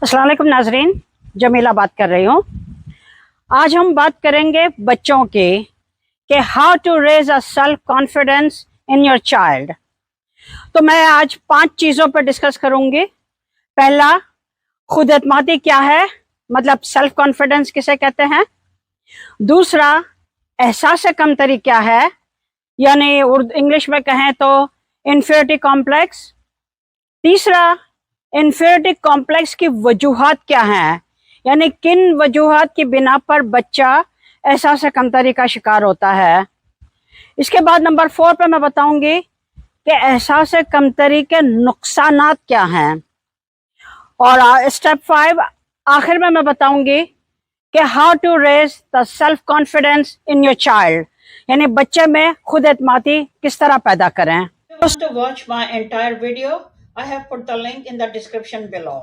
अस्सलाम वालेकुम नाजरीन, जमीला बात कर रही हूँ। आज हम बात करेंगे बच्चों की कि how to raise a self confidence in your child. तो मैं आज 5 चीज़ों पर डिस्कस करूंगी। पहला, खुद एतमादी क्या है, मतलब सेल्फ कॉन्फिडेंस किसे कहते हैं। दूसरा, एहसास कमतरी क्या है, यानी इंग्लिश में कहें तो इन्फीरियरिटी कॉम्प्लेक्स। तीसरा, इन्फीरियरिटी कॉम्प्लेक्स की वजूहात क्या हैं, यानी किन वजूहात की बिना पर बच्चा एहसास कमतरी का शिकार होता है। इसके बाद नंबर 4 पे मैं बताऊंगी कि एहसास कमतरी के नुकसानात क्या हैं। और स्टेप 5 आखिर में मैं बताऊंगी कि how to raise the self confidence in your child, यानी बच्चे में खुद एतमादी किस तरह पैदा करें। To watch my entire video, I have put the link in the description below.